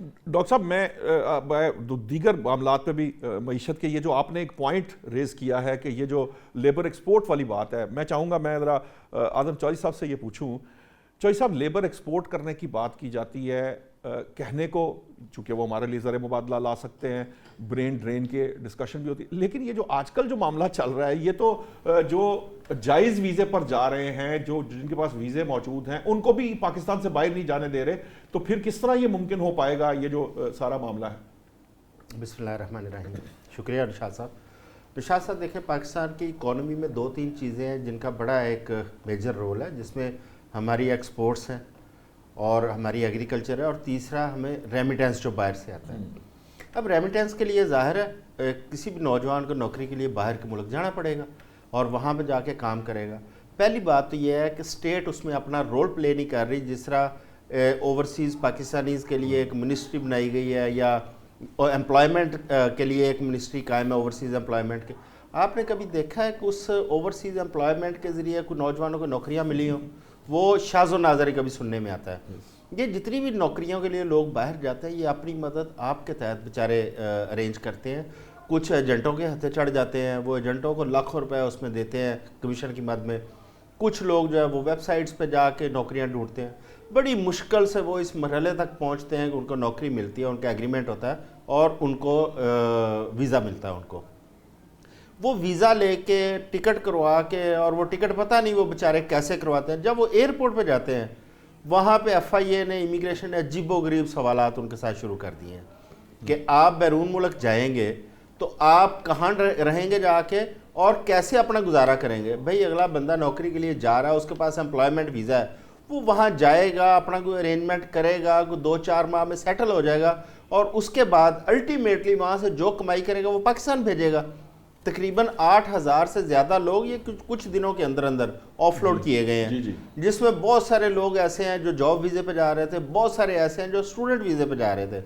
Doctor صاحب میں دیگر معاملات پہ بھی معیشت کے یہ جو آپ نے ایک پوائنٹ ریز کیا ہے کہ یہ جو لیبر ایکسپورٹ والی بات ہے، میں چاہوں گا میں ذرا اعظم چودھری صاحب سے یہ پوچھوں. چودھری صاحب، لیبر ایکسپورٹ کرنے کی بات کی جاتی ہے، کہنے کو چونکہ وہ ہمارے لیے زر مبادلہ لا سکتے ہیں، برین ڈرین کے ڈسکشن بھی ہوتی ہے، لیکن یہ جو آج کل جو معاملہ چل رہا ہے یہ تو جو جائز ویزے پر جا رہے ہیں، جو جن کے پاس ویزے موجود ہیں، ان کو بھی پاکستان سے باہر نہیں جانے دے رہے. تو پھر کس طرح یہ ممکن ہو پائے گا یہ جو سارا معاملہ ہے؟ بسم اللہ الرحمن الرحیم. شکریہ نشاط صاحب. نشاط صاحب دیکھیں، پاکستان کی اکانومی میں 2-3 چیزیں ہیں جن کا بڑا ایک میجر رول ہے، جس میں ہماری ایکسپورٹس ہیں اور ہماری ایگریکلچر ہے، اور تیسرا ہمیں ریمیٹنس جو باہر سے آتا ہے. اب ریمیٹنس کے لیے ظاہر ہے کسی بھی نوجوان کو نوکری کے لیے باہر کے ملک جانا پڑے گا اور وہاں پہ جا کے کام کرے گا. پہلی بات تو یہ ہے کہ اسٹیٹ اس میں اپنا رول پلے نہیں کر رہی. جس طرح اوورسیز پاکستانیز کے لیے ایک منسٹری بنائی گئی ہے یا امپلائمنٹ کے لیے ایک منسٹری قائم ہے اوورسیز امپلائمنٹ کے، آپ نے کبھی دیکھا ہے کہ اس اوورسیز امپلائمنٹ کے ذریعے کوئی نوجوانوں کو نوکریاں ملی ہوں؟ وہ شاذ و نادر ہی کبھی سننے میں آتا ہے. یہ جتنی بھی نوکریوں کے لیے لوگ باہر جاتے ہیں، یہ اپنی مدد آپ کے تحت بیچارے ارینج کرتے ہیں. کچھ ایجنٹوں کے ہتھے چڑھ جاتے ہیں، وہ ایجنٹوں کو لاکھوں روپے اس میں دیتے ہیں کمیشن کی مد میں. کچھ لوگ جو ہے وہ ویب سائٹس پہ جا کے نوکریاں ڈھونڈتے ہیں. بڑی مشکل سے وہ اس مرحلے تک پہنچتے ہیں کہ ان کو نوکری ملتی ہے، ان کا ایگریمنٹ ہوتا ہے اور ان کو ویزا ملتا ہے. ان کو وہ ویزا لے کے ٹکٹ کروا کے، اور وہ ٹکٹ پتہ نہیں وہ بیچارے کیسے کرواتے ہیں. جب وہ ایئرپورٹ پہ جاتے ہیں، وہاں پہ ایف آئی اے نے، امیگریشن نے عجیب و غریب سوالات ان کے ساتھ شروع کر دیے ہیں کہ آپ بیرون ملک جائیں گے تو آپ کہاں رہیں گے جا کے اور کیسے اپنا گزارا کریں گے. بھئی اگلا بندہ نوکری کے لیے جا رہا ہے، اس کے پاس امپلائمنٹ ویزا ہے، وہ وہاں جائے گا، اپنا کوئی ارینجمنٹ کرے گا، کوئی 2-4 ماہ میں سیٹل ہو جائے گا، اور اس کے بعد الٹیمیٹلی وہاں سے جو کمائی کرے گا وہ پاکستان بھیجے گا. تقریباً 8,000 سے زیادہ لوگ یہ کچھ دنوں کے اندر آف لوڈ کیے گئے ہیں، جس میں بہت سارے لوگ ایسے ہیں جو جاب ویزے پہ جا رہے تھے، بہت سارے ایسے ہیں جو اسٹوڈنٹ ویزے پہ جا رہے تھے.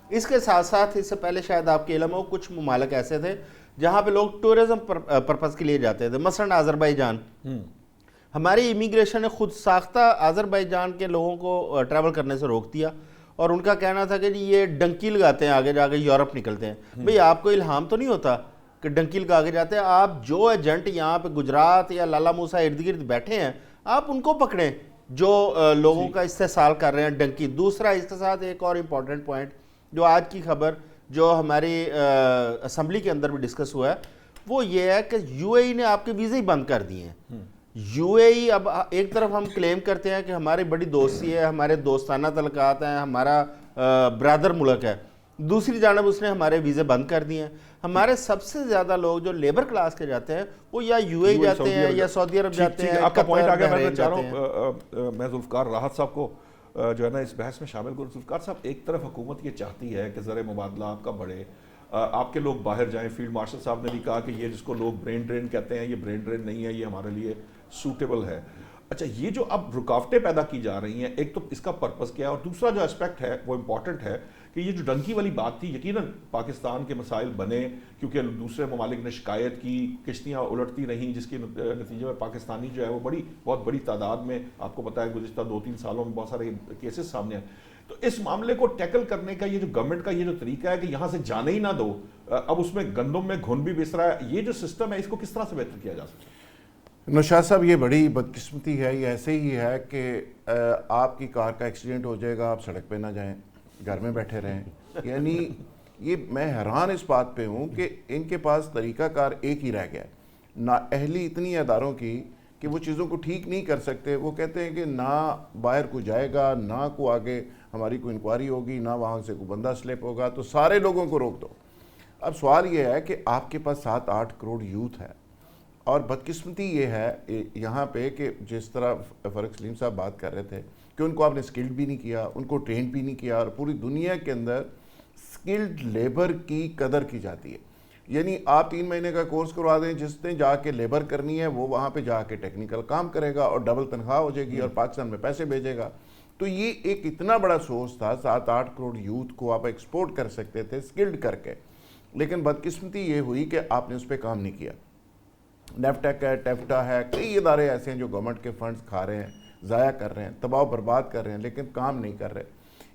اس کے ساتھ ساتھ اس سے پہلے شاید آپ کے علم ہو، کچھ ممالک ایسے تھے جہاں پہ لوگ ٹورزم پرپز کے لیے جاتے تھے. مثلاً آذربائیجان، ہماری امیگریشن نے خود ساختہ آذربائیجان کے لوگوں کو ٹریول کرنے سے روک دیا، اور ان کا کہنا تھا کہ جی یہ ڈنکی لگاتے ہیں، آگے جا کے یورپ نکلتے ہیں. بھئی آپ کو الہام تو نہیں ہوتا کہ ڈنکی لگا کے جاتے ہیں؟ آپ جو ایجنٹ یہاں پہ گجرات یا لالا موسا ارد گرد بیٹھے ہیں، آپ ان کو پکڑیں جو لوگوں کا استحصال کر رہے ہیں ڈنکی. دوسرا اس کے ساتھ ایک اور امپورٹنٹ پوائنٹ جو آج کی خبر جو ہماری اسمبلی کے اندر بھی ڈسکس ہوا ہے، وہ یہ ہے کہ یو اے ای نے آپ کے ویزے ہی بند کر دیے ہیں. یو اے ای اب ایک طرف ہم کلیم کرتے ہیں کہ ہماری بڑی دوستی ہے، ہمارے دوستانہ تعلقات ہیں، ہمارا برادر ملک ہے، دوسری جانب اس نے ہمارے ویزے بند کر دیے ہیں. ہمارے سب سے زیادہ لوگ جو لیبر کلاس کے جاتے ہیں وہ یا یو اے ای جاتے ہیں یا سعودی عرب جاتے ہیں. آپ کا پوائنٹ آ گیا. میں چاہ رہا ہوں میں ذوالفقار راحت صاحب کو جو ہے نا اس بحث میں شامل کروں. ذوالفقار صاحب، ایک طرف حکومت یہ چاہتی ہے کہ زر مبادلہ آپ کا بڑھے، آپ کے لوگ باہر جائیں. فیلڈ مارشل صاحب نے بھی کہا کہ یہ جس کو لوگ برین ڈرین کہتے ہیں، یہ برین ڈرین نہیں ہے، یہ ہمارے لیے سوٹیبل ہے. اچھا، یہ جو اب رکاوٹیں پیدا کی جا رہی ہیں، ایک تو اس کا پرپس کیا ہے، اور دوسرا جو اسپیکٹ ہے وہ امپورٹنٹ ہے کہ یہ جو ڈنکی والی بات تھی، یقیناً پاکستان کے مسائل بنے کیونکہ دوسرے ممالک نے شکایت کی، کشتیاں الٹتی رہیں، جس کے نتیجے میں پاکستانی جو ہے وہ بہت بڑی تعداد میں، آپ کو پتہ ہے گزشتہ 2-3 سالوں میں بہت سارے کیسز سامنے آئے. تو اس معاملے کو ٹیکل کرنے کا یہ جو گورنمنٹ کا یہ جو طریقہ ہے کہ یہاں سے جانے ہی نہ دو، اب اس میں گندم میں گھن بھی بس رہا ہے، یہ جو سسٹم ہے اس کو کس طرح سے بہتر کیا جا سکتا ہے؟ نوشاد صاحب، یہ بڑی بدقسمتی ہے. یہ ایسے ہی ہے کہ آپ کی کار کا ایکسیڈنٹ ہو جائے گا، آپ سڑک پہ نہ جائیں، گھر میں بیٹھے رہیں. یعنی یہ میں حیران اس بات پہ ہوں کہ ان کے پاس طریقہ کار ایک ہی رہ گیا ہے. نااہلی اتنی اداروں کی کہ وہ چیزوں کو ٹھیک نہیں کر سکتے. وہ کہتے ہیں کہ نہ باہر کو جائے گا، نہ کو آگے ہماری کوئی انکوائری ہوگی، نہ وہاں سے کوئی بندہ سلپ ہوگا، تو سارے لوگوں کو روک دو. اب سوال یہ ہے کہ آپ کے پاس 7-8 کروڑ یوتھ ہے، اور بدقسمتی یہ ہے یہاں پہ کہ جس طرح فرق سلیم صاحب بات کر رہے تھے کہ ان کو آپ نے سکلڈ بھی نہیں کیا، ان کو ٹرین بھی نہیں کیا، اور پوری دنیا کے اندر سکلڈ لیبر کی قدر کی جاتی ہے. یعنی آپ 3 مہینے کا کورس کروا دیں، جس نے جا کے لیبر کرنی ہے وہ وہاں پہ جا کے ٹیکنیکل کام کرے گا اور ڈبل تنخواہ ہو جائے گی اور پاکستان میں پیسے بھیجے گا. تو یہ ایک اتنا بڑا سورس تھا، 7-8 کروڑ یوتھ کو آپ ایکسپورٹ کر سکتے تھے سکلڈ کر کے. لیکن بدقسمتی یہ ہوئی کہ آپ نے اس پہ کام نہیں کیا. نیفٹیک ہے، ٹیفٹا ہے، کئی ادارے ایسے ہیں جو گورنمنٹ کے فنڈز کھا رہے ہیں، ضائع کر رہے ہیں، تباہ و برباد کر رہے ہیں، لیکن کام نہیں کر رہے.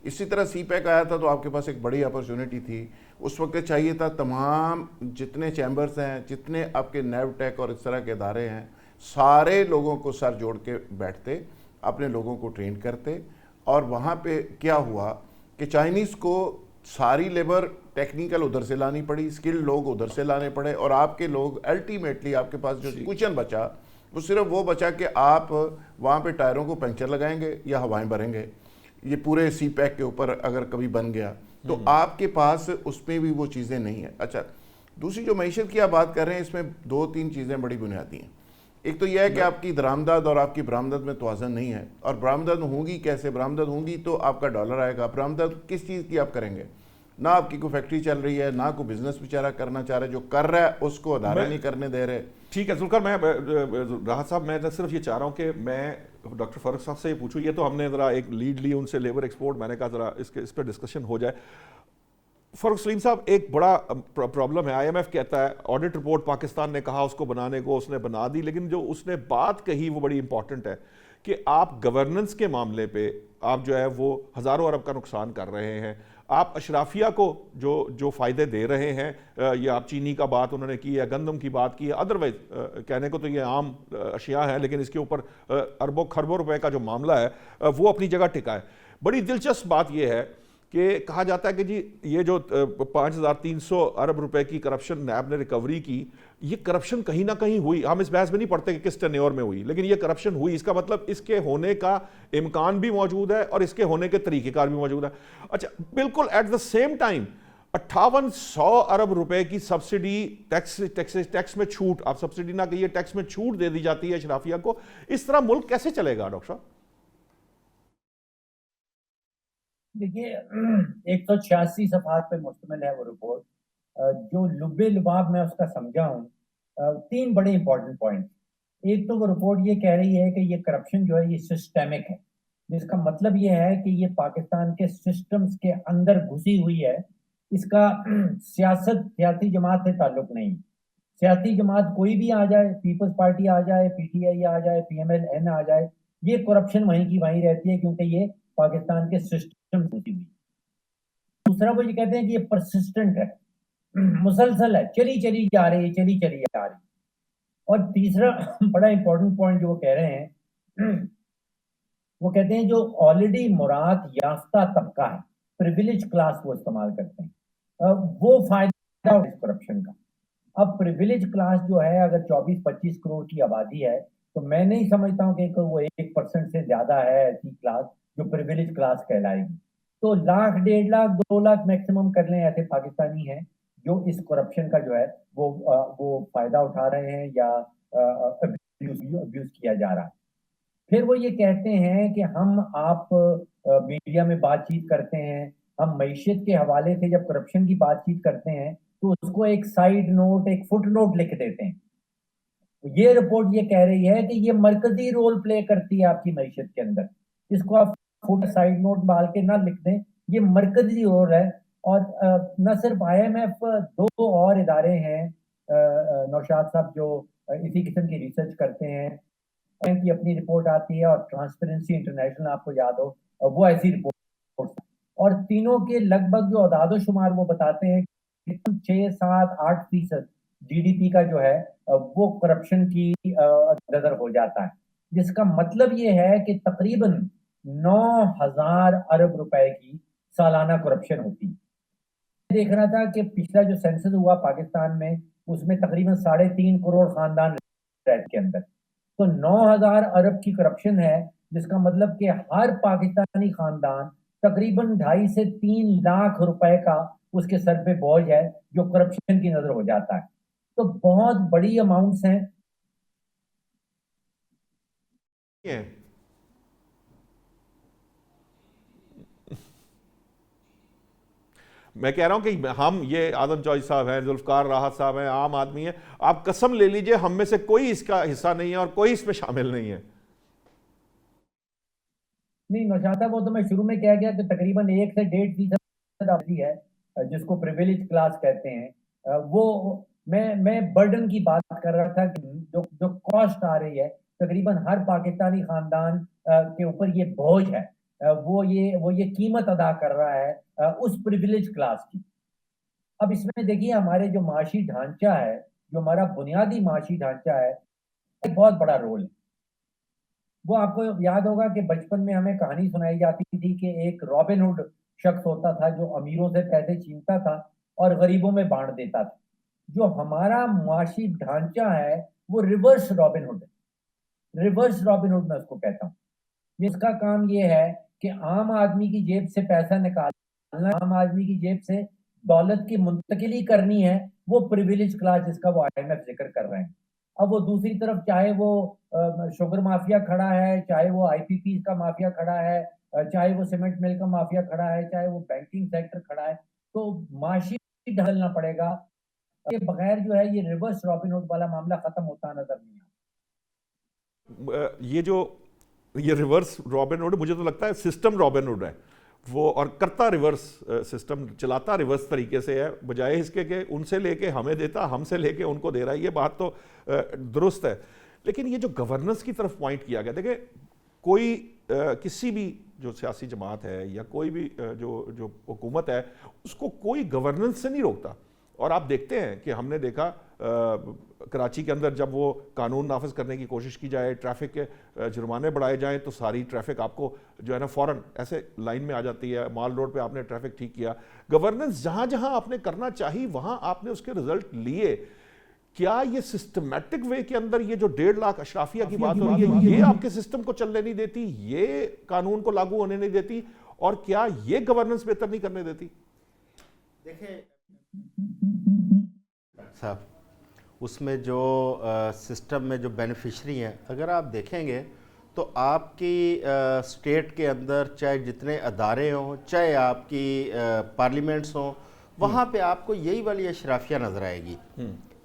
اسی طرح سی پیک آیا تھا تو آپ کے پاس ایک بڑی اپرچونٹی تھی. اس وقت چاہیے تھا تمام جتنے چیمبرز ہیں, جتنے آپ کے نیو ٹیک اور اس طرح کے ادارے ہیں, سارے لوگوں کو سر جوڑ کے بیٹھتے, اپنے لوگوں کو ٹرین کرتے. اور وہاں پہ کیا ہوا کہ چائنیز کو ساری لیبر ٹیکنیکل ادھر سے لانی پڑی, اسکلڈ لوگ ادھر سے لانے پڑے, اور آپ کے لوگ الٹیمیٹلی آپ کے پاس جو کوشچن بچا وہ صرف وہ بچا کہ آپ وہاں پہ ٹائروں کو پنکچر لگائیں گے یا ہوائیں بھریں گے. یہ پورے سی پیک کے اوپر اگر کبھی بن گیا تو آپ کے پاس اس میں بھی وہ چیزیں نہیں ہیں. اچھا, دوسری جو معیشت کی آپ بات کر رہے ہیں, اس میں 2-3 چیزیں بڑی بنیادی ہیں. ایک تو یہ ہے کہ آپ کی درآمدات اور آپ کی برآمدات میں توازن نہیں ہے, اور برآمدات ہوں گی کیسے؟ برآمدات ہوں گی تو آپ کا ڈالر آئے گا. برآمدات کس چیز کی آپ کریں گے؟ نہ آپ کی کوئی فیکٹری چل رہی ہے, نہ کوئی بزنس بیچارہ کرنا چاہ رہا ہے, جو کر رہا ہے اس کو ادارے نہیں کرنے دے رہے. ٹھیک ہے ذوالفقار, میں راحت صاحب میں صرف یہ چاہ رہا ہوں کہ میں ڈاکٹر فرق صاحب سے یہ پوچھوں. یہ تو ہم نے ذرا ایک لیڈ لی ان سے لیبر ایکسپورٹ, میں نے کہا ذرا اس پہ ڈسکشن ہو جائے. فرق سلیم صاحب, ایک بڑا پرابلم ہے, آئی ایم ایف کہتا ہے آڈٹ رپورٹ پاکستان نے کہا اس کو بنانے کو, اس نے بنا دی, لیکن جو اس نے بات کہی وہ بڑی امپورٹنٹ ہے کہ آپ گورننس کے معاملے پہ آپ جو ہے وہ ہزاروں ارب کا نقصان کر رہے ہیں. آپ اشرافیہ کو جو فائدے دے رہے ہیں, یا آپ چینی کا بات انہوں نے کی ہے, گندم کی بات کی ہے, ادروائز کہنے کو تو یہ عام اشیاء ہے, لیکن اس کے اوپر اربوں کھربوں روپے کا جو معاملہ ہے وہ اپنی جگہ ٹکا ہے. بڑی دلچسپ بات یہ ہے کہ کہا جاتا ہے کہ جی یہ جو 5300 ارب روپے کی کرپشن نیب نے ریکوری کی, یہ کرپشن کہیں نہ کہیں ہوئی. ہم اس بحث میں نہیں پڑھتے کہ کس ٹینیور میں ہوئی, لیکن یہ کرپشن ہوئی. اس کا مطلب اس کے ہونے کا امکان بھی موجود ہے اور اس کے ہونے کے طریقہ کار بھی موجود ہے. اچھا, بالکل ایٹ دا سیم ٹائم 5800 ارب روپے کی سبسڈی ٹیکس میں چھوٹ, آپ سبسڈی نہ کہیے, ٹیکس میں چھوٹ دے دی جاتی ہے اشرافیہ کو. اس طرح ملک کیسے چلے گا ڈاکٹر صاحب؟ دیکھیے 186 صفحات پہ مشتمل ہے وہ رپورٹ. جو لب لباب میں اس کا سمجھا ہوں, 3 بڑے امپورٹنٹ پوائنٹ. ایک تو وہ رپورٹ یہ کہہ رہی ہے کہ یہ کرپشن جو ہے یہ سسٹمک ہے, جس کا مطلب یہ ہے کہ یہ پاکستان کے سسٹمز کے اندر گھسی ہوئی ہے. اس کا سیاسی جماعت سے تعلق نہیں. سیاسی جماعت کوئی بھی آ جائے, پیپلز پارٹی آ جائے, پی ٹی آئی آ جائے, پی ایم ایل این آ جائے, یہ کرپشن وہیں کی وہیں رہتی ہے, کیونکہ یہ پاکستان کے سسٹم ہوتی ہوئی. دوسرا وہ یہ کہتے ہیں کہ یہ پرسسٹنٹ ہے, مسلسل ہے, چلی جا رہی ہے. اور تیسرا بڑا امپورٹنٹ پوائنٹ جو وہ کہہ رہے ہیں, وہ کہتے ہیں جو آلریڈی مراد یافتہ طبقہ ہے, پریویلیج کلاس وہ استعمال کرتے ہیں, وہ فائدہ اس کرپشن کا. اب پریویلیج کلاس جو ہے اگر 24-25 کروڑ کی آبادی ہے, تو میں نہیں سمجھتا ہوں کہ وہ 1% سے زیادہ ہے ایسی کلاس جو پریویلیج کلاس کہلائے گی. تو 1 لاکھ 1.5 لاکھ 2 لاکھ میکسیمم کر لیں ایسے پاکستانی ہیں جو اس کرپشن کا جو ہے وہ فائدہ اٹھا رہے ہیں یا ابیوز کیا جا رہا ہے. پھر وہ یہ کہتے ہیں کہ ہم آپ میڈیا میں بات چیت کرتے ہیں, ہم معیشت کے حوالے سے جب کرپشن کی بات چیت کرتے ہیں تو اس کو ایک سائیڈ نوٹ, ایک فٹ نوٹ لکھ دیتے ہیں. یہ رپورٹ یہ کہہ رہی ہے کہ یہ مرکزی رول پلے کرتی ہے آپ کی معیشت کے اندر. اس کو آپ فٹ سائیڈ نوٹ ڈال کے نہ لکھ دیں, یہ مرکزی رول ہے. اور نہ صرف آئی ایم ایف, 2 اور ادارے ہیں نوشاد صاحب جو اسی قسم کی ریسرچ کرتے ہیں, کی اپنی رپورٹ آتی ہے, اور ٹرانسپیرنسی انٹرنیشنل آپ کو یاد ہو وہ ایسی رپورٹ, اور تینوں کے لگ بھگ جو اعداد و شمار وہ بتاتے ہیں 6-7-8% جی ڈی پی کا جو ہے وہ کرپشن کی نظر ہو جاتا ہے, جس کا مطلب یہ ہے کہ تقریباً 9,000 ارب روپے کی سالانہ کرپشن ہوتی ہے. دیکھ رہا تھا کہ پچھلا جو سینسس ہوا پاکستان میں, اس میں تقریباً 3.5 کروڑ خاندان رہتے کے اندر, تو 9,000 ارب کی کرپشن ہے, جس کا مطلب کہ ہر پاکستانی خاندان تقریباً 2.5 سے 3 لاکھ روپے کا اس کے سر پہ بوجھ ہے جو کرپشن کی نظر ہو جاتا ہے. تو بہت بڑی اماؤنٹس ہیں. میں کہہ رہا ہوں کہ ہم, یہ اعظم چوہدری صاحب ہیں, ذوالفقار راحت صاحب ہیں, عام آدمی ہیں, آپ قسم لے لیجئے ہم میں سے کوئی اس کا حصہ نہیں ہے اور کوئی اس میں شامل نہیں ہے. نہیں نوشادہ, وہ تو میں شروع میں کہہ گیا کہ تقریباً 1 سے 1.5% آبادی ہے جس کو پریویلیج کلاس کہتے ہیں. وہ میں برڈن کی بات کر رہا تھا کہ جو کاسٹ آ رہی ہے تقریباً ہر پاکستانی خاندان کے اوپر یہ بوجھ ہے. وہ یہ قیمت ادا کر رہا ہے اس پریویلیج کلاس کی. اب اس میں دیکھیے ہمارے جو معاشی ڈھانچہ ہے, جو ہمارا بنیادی معاشی ڈھانچہ ہے, ایک بہت بڑا رول ہے. وہ آپ کو یاد ہوگا کہ بچپن میں ہمیں کہانی سنائی جاتی تھی کہ ایک رابن ہوڈ شخص ہوتا تھا جو امیروں سے پیسے چھینتا تھا اور غریبوں میں بانٹ دیتا تھا. جو ہمارا معاشی ڈھانچہ ہے وہ ریورس رابن ہوڈ ہے. ریورس رابن ہوڈ میں اس کو کہتا ہوں. اس کا کام یہ ہے کہ عام آدمی کی جیب سے پیسہ نکالنا, عام آدمی کی جیب سے دولت کی منتقلی کرنی ہے, وہ پریویلیج کلاس جس کا وہ آئی ایم ایف ذکر کر رہے ہیں. اب وہ دوسری طرف چاہے وہ شوگر مافیا کھڑا ہے, چاہے وہ آئی پی پی کا مافیا کھڑا ہے, چاہے وہ سیمنٹ مل کا مافیا کھڑا ہے, چاہے وہ بینکنگ سیکٹر کھڑا ہے, تو معاشی ڈھلنا پڑے گا. کے بغیر جو ہے یہ ریورس رابن ہوڈ والا معاملہ ختم ہوتا نظر نہیں آتا. یہ ریورس رابن ہوڈ مجھے تو لگتا ہے سسٹم رابن ہوڈ ہے وہ, اور کرتا ریورس سسٹم, چلاتا ریورس طریقے سے ہے, بجائے اس کے کہ ان سے لے کے ہمیں دیتا, ہم سے لے کے ان کو دے رہا ہے. یہ بات تو درست ہے, لیکن یہ جو گورننس کی طرف پوائنٹ کیا گیا, دیکھیں کوئی کسی بھی جو سیاسی جماعت ہے یا کوئی بھی جو حکومت ہے, اس کو کوئی گورننس سے نہیں روکتا. اور آپ دیکھتے ہیں کہ ہم نے دیکھا کراچی کے اندر جب وہ قانون نافذ کرنے کی کوشش کی جائے, ٹریفک کے جرمانے بڑھائے جائیں, تو ساری ٹریفک آپ کو جو ہے نا فوراً ایسے لائن میں آ جاتی ہے. مال روڈ پہ آپ نے ٹریفک ٹھیک کیا. گورننس جہاں جہاں آپ نے کرنا چاہی وہاں آپ نے اس کے رزلٹ لیے. کیا یہ سسٹمیٹک وے کے اندر یہ جو 1.5 لاکھ اشرافیہ کی بات ہو رہی ہے, یہ آپ کے سسٹم کو چلنے نہیں دیتی, یہ قانون کو لاگو ہونے نہیں دیتی, اور کیا یہ گورننس بہتر نہیں کرنے دیتی؟ دیکھیں صاحب, اس میں جو سسٹم میں جو بینیفیشری ہیں, اگر آپ دیکھیں گے تو آپ کی اسٹیٹ کے اندر چاہے جتنے ادارے ہوں, چاہے آپ کی پارلیمنٹس ہوں, وہاں پہ آپ کو یہی والی اشرافیہ نظر آئے گی.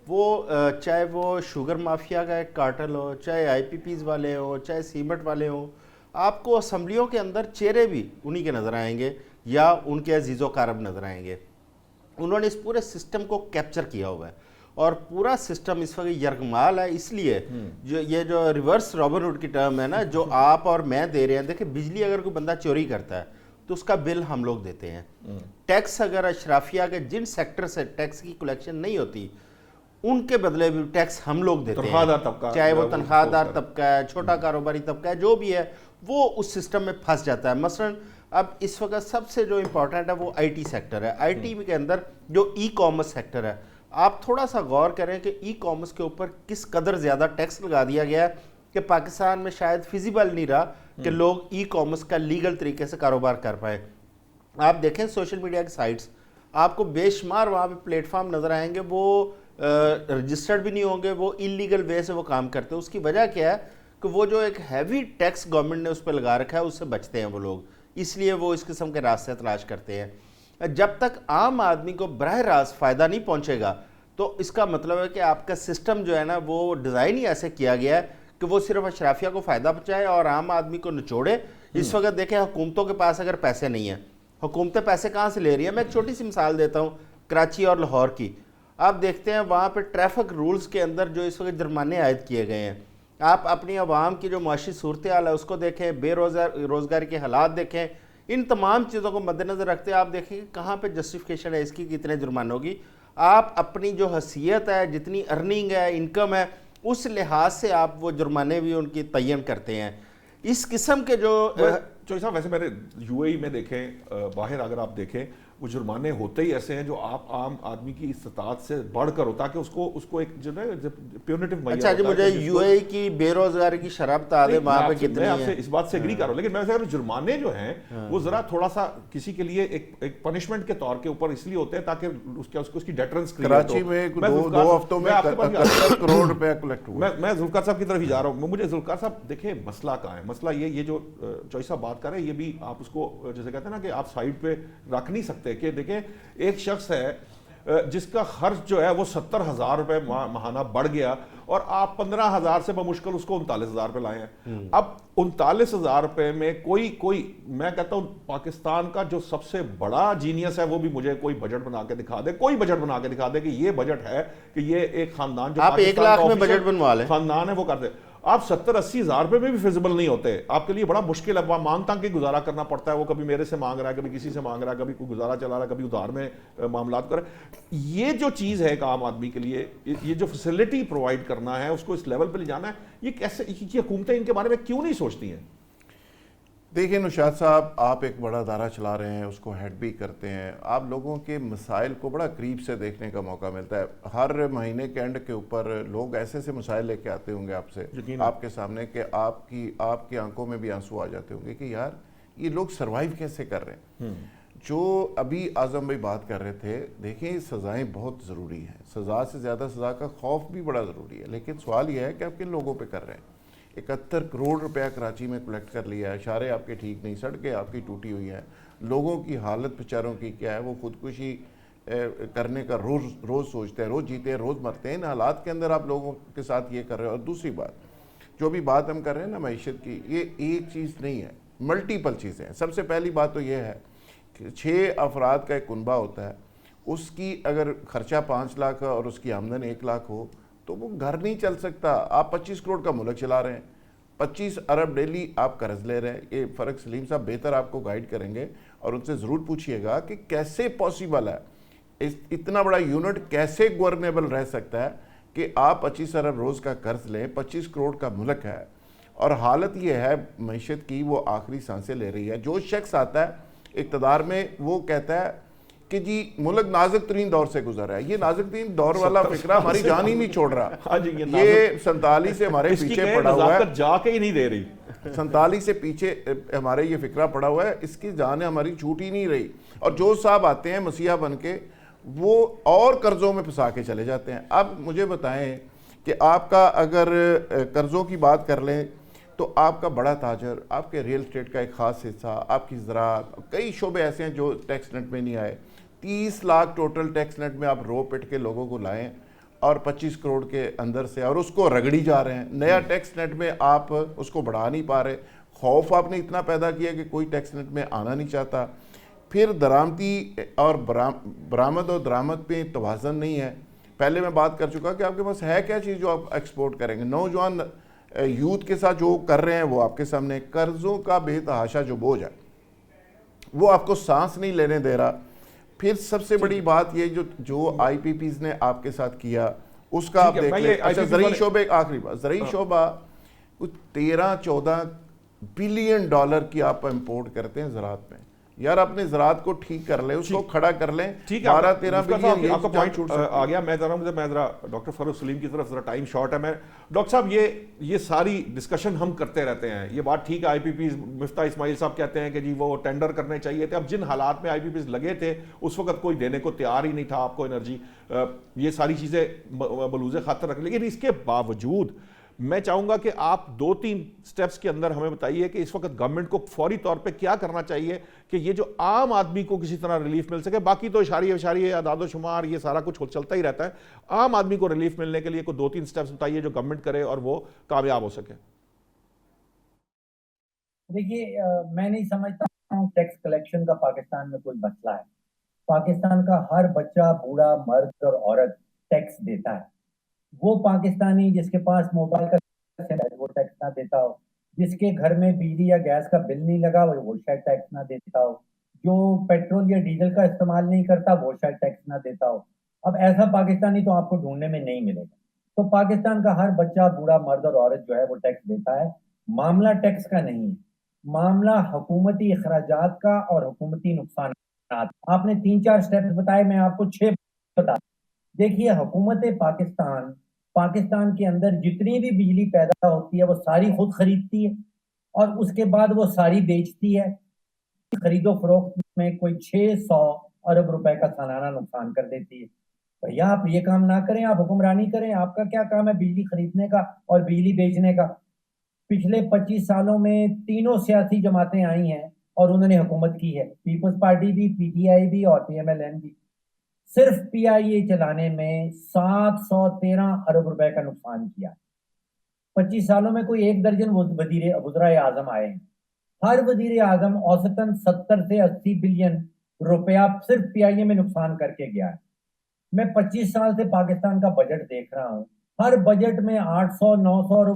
وہ چاہے وہ شوگر مافیا کا ایک کارٹل ہو, چاہے آئی پی پیز والے ہوں, چاہے سیمنٹ والے ہوں, آپ کو اسمبلیوں کے اندر چہرے بھی انہی کے نظر آئیں گے یا ان کے عزیز و اقارب نظر آئیں گے. انہوں نے اس پورے سسٹم کو کیپچر کیا ہوا ہے, اور پورا سسٹم اس وقت یرغمال ہے. اس لیے یہ جو ریورس رابن ہوڈ کی ٹرم ہے نا, جو آپ اور میں دے رہے ہیں, دیکھیں بجلی اگر کوئی بندہ چوری کرتا ہے تو اس کا بل ہم لوگ دیتے ہیں. ٹیکس اگر اشرافیہ کے جن سیکٹر سے ٹیکس کی کلیکشن نہیں ہوتی ان کے بدلے بھی ٹیکس ہم لوگ دیتے ہیں, چاہے وہ تنخواہ دار طبقہ ہے, چھوٹا کاروباری طبقہ ہے, جو بھی ہے وہ اس سسٹم میں پھنس جاتا ہے. مثلا اب اس وقت سب سے جو امپورٹنٹ ہے وہ آئی ٹی سیکٹر ہے. آئی ٹی کے اندر جو ای کامرس سیکٹر ہے, آپ تھوڑا سا غور کریں کہ ای کامرس کے اوپر کس قدر زیادہ ٹیکس لگا دیا گیا ہے کہ پاکستان میں شاید فیزیبل نہیں رہا کہ لوگ ای کامرس کا لیگل طریقے سے کاروبار کر پائیں. آپ دیکھیں سوشل میڈیا کی سائٹس, آپ کو بے شمار وہاں پہ پلیٹ فارم نظر آئیں گے, وہ رجسٹرڈ بھی نہیں ہوں گے, وہ انلیگل وے سے وہ کام کرتے ہیں. اس کی وجہ کیا ہے کہ وہ جو ایک ہیوی ٹیکس گورنمنٹ نے اس پہ لگا رکھا ہے, اس سے بچتے ہیں وہ لوگ, اس لیے وہ اس قسم کے راستے تلاش کرتے ہیں. جب تک عام آدمی کو براہ راست فائدہ نہیں پہنچے گا تو اس کا مطلب ہے کہ آپ کا سسٹم جو ہے نا وہ ڈیزائن ہی ایسے کیا گیا ہے کہ وہ صرف اشرافیہ کو فائدہ پہنچائے اور عام آدمی کو نچوڑے. اس وقت دیکھیں حکومتوں کے پاس اگر پیسے نہیں ہیں, حکومتیں پیسے کہاں سے لے رہی ہیں؟ میں ایک چھوٹی سی مثال دیتا ہوں کراچی اور لاہور کی. آپ دیکھتے ہیں وہاں پہ ٹریفک رولز کے اندر جو اس وقت جرمانے عائد کیے گئے ہیں, آپ اپنی عوام کی جو معاشی صورتحال ہے اس کو دیکھیں, بے روزگاری کے حالات دیکھیں, ان تمام چیزوں کو مد نظر رکھتے ہیں آپ دیکھیں کہ کہاں پہ جسٹیفیکیشن ہے اس کی کتنے جرمانوں کی. آپ اپنی جو حیثیت ہے, جتنی ارننگ ہے, انکم ہے, اس لحاظ سے آپ وہ جرمانے بھی ان کی تعین کرتے ہیں. اس قسم کے جو چوہی صاحب, ویسے میں نے یو اے ای میں دیکھیں, باہر اگر آپ دیکھیں وہ جرمانے ہوتے ہی ایسے ہیں جو آپ عام آدمی کی استطاعت سے بڑھ کر ہوتا کہ اس کو ایک جو ہے پیونیٹیو معیار. اچھا جی, مجھے یو اے ای کی بے روزگاری کی شرح بتا دیں وہاں پہ کتنی ہے. میں آپ سے اس بات سے ایگری کر رہا ہوں, لیکن میں اگر جرمانے جو ہیں وہ ذرا تھوڑا سا کسی کے لیے ایک پنشمنٹ کے طور کے اوپر اس لیے ہوتے ہیں تاکہ اس کی ڈیٹرنس کلیئر ہو. کراچی میں 2 ہفتوں میں 71 کروڑ روپے کلیکٹ ہوا. میں ذوالفقار صاحب کی طرف ہی جا رہا ہوں. مجھے ذوالفقار صاحب دیکھیں مسئلہ کہاں ہے. مسئلہ یہ جو چوہی صاحب بات کر رہے ہیں, یہ بھی آپ اس کو جیسے کہتے ہیں نا کہ آپ سائڈ پہ رکھ نہیں سکتے. کہ دیکھیں ایک شخص ہے جس کا خرچ جو ہے وہ 70,000 روپے ماہانہ بڑھ گیا, اور آپ 15,000 سے بمشکل اس کو 39,000 پہ لائے ہیں. اب 39,000 روپے میں کوئی میں کہتا ہوں پاکستان کا جو سب سے بڑا جینیس ہے وہ بھی مجھے کوئی بجٹ بنا کے دکھا دے, کوئی بجٹ بنا کے دکھا دے کہ یہ بجٹ ہے کہ یہ ایک خاندان جو آپ 1 لاکھ میں بجٹ بنوا لیں خاندان ہے وہ کر دے. آپ 70-80 ہزار روپے میں بھی فیزیبل نہیں ہوتے, آپ کے لیے بڑا مشکل ہے, مانگ تانگ کے گزارا کرنا پڑتا ہے, وہ کبھی میرے سے مانگ رہا ہے, کبھی کسی سے مانگ رہا ہے, کبھی کوئی گزارا چلا رہا ہے, کبھی ادھار میں معاملات کر رہا ہے. یہ جو چیز ہے ایک عام آدمی کے لیے, یہ جو فیسلٹی پرووائڈ کرنا ہے, اس کو اس لیول پہ لے جانا ہے, یہ کیسے, یہ حکومتیں ان کے بارے میں کیوں نہیں سوچتی ہیں؟ دیکھیں نوشاد صاحب, آپ ایک بڑا ادارہ چلا رہے ہیں, اس کو ہیڈ بھی کرتے ہیں, آپ لوگوں کے مسائل کو بڑا قریب سے دیکھنے کا موقع ملتا ہے. ہر مہینے کے اینڈ کے اوپر لوگ ایسے ایسے مسائل لے کے آتے ہوں گے آپ سے, آپ کے سامنے, کہ آپ کی آنکھوں میں بھی آنسو آ جاتے ہوں گے کہ یار یہ لوگ سروائیو کیسے کر رہے ہیں. جو ابھی اعظم بھائی بات کر رہے تھے, دیکھیں سزائیں بہت ضروری ہیں, سزا سے زیادہ سزا کا خوف بھی بڑا ضروری ہے, لیکن سوال یہ ہے کہ آپ کن لوگوں پہ کر رہے ہیں. 71 کروڑ روپیہ کراچی میں کلیکٹ کر لیا ہے, اشارے آپ کے ٹھیک نہیں, سڑکیں آپ کی ٹوٹی ہوئی ہیں, لوگوں کی حالت بیچاروں کی کیا ہے, وہ خودکشی کرنے کا روز سوچتے ہیں, روز جیتے ہیں, روز مرتے ہیں. ان حالات کے اندر آپ لوگوں کے ساتھ یہ کر رہے ہیں. اور دوسری بات, جو بھی بات ہم کر رہے ہیں نا معیشت کی, یہ ایک چیز نہیں ہے, ملٹیپل چیزیں ہیں. سب سے پہلی بات تو یہ ہے کہ 6 افراد کا ایک کنبہ ہوتا ہے, اس کی اگر خرچہ 5 لاکھ اور اس کی آمدن 1 لاکھ ہو تو وہ گھر نہیں چل سکتا. آپ 25 کروڑ کا ملک چلا رہے ہیں, 25 ارب ڈیلی آپ قرض لے رہے ہیں. یہ فرق سلیم صاحب بہتر آپ کو گائیڈ کریں گے, اور ان سے ضرور پوچھئے گا کہ کیسے پاسیبل ہے, اتنا بڑا یونٹ کیسے گورنیبل رہ سکتا ہے کہ آپ 25 ارب روز کا قرض لیں. 25 کروڑ کا ملک ہے, اور حالت یہ ہے معیشت کی, وہ آخری سانسیں لے رہی ہے. جو شخص آتا ہے اقتدار میں, وہ کہتا ہے کہ جی ملک نازک ترین دور سے گزر رہا ہے. یہ نازک ترین دور والا فکرہ ہماری جان ہی نہیں چھوڑ رہا. یہ 47 سے ہمارے پیچھے پڑا ہوا ہے, جا کے ہی نہیں دے رہی. 47 سے پیچھے ہمارے یہ فکرہ پڑا ہوا ہے, اس کی جان ہماری چھوٹ ہی نہیں رہی. اور جو صاحب آتے ہیں مسیحا بن کے, وہ اور قرضوں میں پھنسا کے چلے جاتے ہیں. اب مجھے بتائیں کہ آپ کا اگر قرضوں کی بات کر لیں تو آپ کا بڑا تاجر, آپ کے ریل اسٹیٹ کا ایک خاص حصہ, آپ کی زراعت, کئی شعبے ایسے ہیں جو ٹیکس نیٹ میں نہیں آئے. 30 لاکھ ٹوٹل ٹیکس نیٹ میں آپ رو پٹ کے لوگوں کو لائیں, اور 25 کروڑ کے اندر سے, اور اس کو رگڑی جا رہے ہیں. نیا ٹیکس نیٹ میں آپ اس کو بڑھا نہیں پا رہے. خوف آپ نے اتنا پیدا کیا کہ کوئی ٹیکس نیٹ میں آنا نہیں چاہتا. پھر درآمدی اور برآمد اور درآمد پہ توازن نہیں ہے. پہلے میں بات کر چکا کہ آپ کے پاس ہے کیا چیز جو آپ ایکسپورٹ کریں گے. نوجوان یوتھ کے ساتھ جو کر رہے ہیں وہ آپ کے سامنے. قرضوں کا بے تحاشا جو بوجھ ہے وہ آپ کو سانس نہیں لینے دے رہا. پھر سب سے بڑی بات یہ جو آئی پی پیز نے آپ کے ساتھ کیا, اس کا آپ دیکھ لیں. اچھا زرعی شعبے, آخری بات, زرعی شعبہ کچھ 13-14 بلین ڈالر کی آپ امپورٹ کرتے ہیں زراعت میں. یار اپنے زراعت کو ٹھیک کر لیں, اس کو کھڑا کر لیں. 12-13 بلین آپ کا پوائنٹ آ گیا. میں ذرا ڈاکٹر فاروق سلیم کی طرف, ذرا ٹائم شارٹ ہے. میں ڈاکٹر صاحب یہ ساری ڈسکشن ہم کرتے رہتے ہیں, یہ بات ٹھیک ہے. آئی پی پیز, مفتاح اسماعیل صاحب کہتے ہیں کہ جی وہ ٹینڈر کرنے چاہیے تھے. اب جن حالات میں آئی پی پیز لگے تھے اس وقت کوئی دینے کو تیار ہی نہیں تھا آپ کو انرجی. یہ ساری چیزیں بلوز خاطر رکھ, لیکن اس کے باوجود میں چاہوں گا کہ آپ 2-3 سٹیپس کے اندر ہمیں بتائیے کہ اس وقت گورنمنٹ کو فوری طور پہ کیا کرنا چاہیے کہ یہ جو عام آدمی کو کسی طرح ریلیف مل سکے. باقی تو اشاریہ اعداد و شمار یہ سارا کچھ چلتا ہی رہتا ہے. عام آدمی کو ریلیف ملنے کے لیے کوئی 2-3 سٹیپس بتائیے جو گورنمنٹ کرے اور وہ کامیاب ہو سکے. دیکھیے, میں نہیں سمجھتا ہوں ٹیکس کلیکشن کا پاکستان میں کوئی مسئلہ ہے. پاکستان کا ہر بچہ, بوڑھا, مرد اور عورت ٹیکس دیتا ہے. وہ پاکستانی جس کے پاس موبائل کا وہ ٹیکس نہ دیتا ہو, جس کے گھر میں بجلی یا گیس کا بل نہیں لگا وہ شاید ٹیکس نہ دیتا ہو, جو پیٹرول یا ڈیزل کا استعمال نہیں کرتا وہ شاید ٹیکس نہ دیتا ہو. اب ایسا پاکستانی تو آپ کو ڈھونڈنے میں نہیں ملے گا. تو پاکستان کا ہر بچہ, بوڑھا, مرد اور عورت جو ہے وہ ٹیکس دیتا ہے. معاملہ ٹیکس کا نہیں ہے, معاملہ حکومتی اخراجات کا اور حکومتی نقصانات. آپ نے 3-4 سٹیپس بتائے, میں آپ کو 6 بتا. دیکھیے, حکومت پاکستان کے اندر جتنی بھی بجلی پیدا ہوتی ہے وہ ساری خود خریدتی ہے, اور اس کے بعد وہ ساری بیچتی ہے. خرید و فروخت میں کوئی 600 ارب روپے کا سالانہ نقصان کر دیتی ہے. بھیا آپ یہ کام نہ کریں, آپ حکمرانی کریں. آپ کا کیا کام ہے بجلی خریدنے کا اور بجلی بیچنے کا؟ پچھلے 25 سالوں میں تینوں سیاسی جماعتیں آئی ہیں اور انہوں نے حکومت کی ہے, پیپلز پارٹی بھی, پی ٹی آئی بھی اور پی ایم ایل این بھی. صرف پی آئی اے چلانے میں 713 ارب روپے کا نقصان کیا. 25 سالوں میں کوئی 1 درجن وزرائے اعظم آئے ہیں. ہر وزیر اعظم اوسطاً 70 سے 80 بلین روپیہ صرف پی آئی اے میں نقصان کر کے گیا ہے. میں 25 سال سے پاکستان کا بجٹ دیکھ رہا ہوں, ہر بجٹ میں 800-900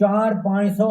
400-500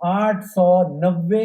890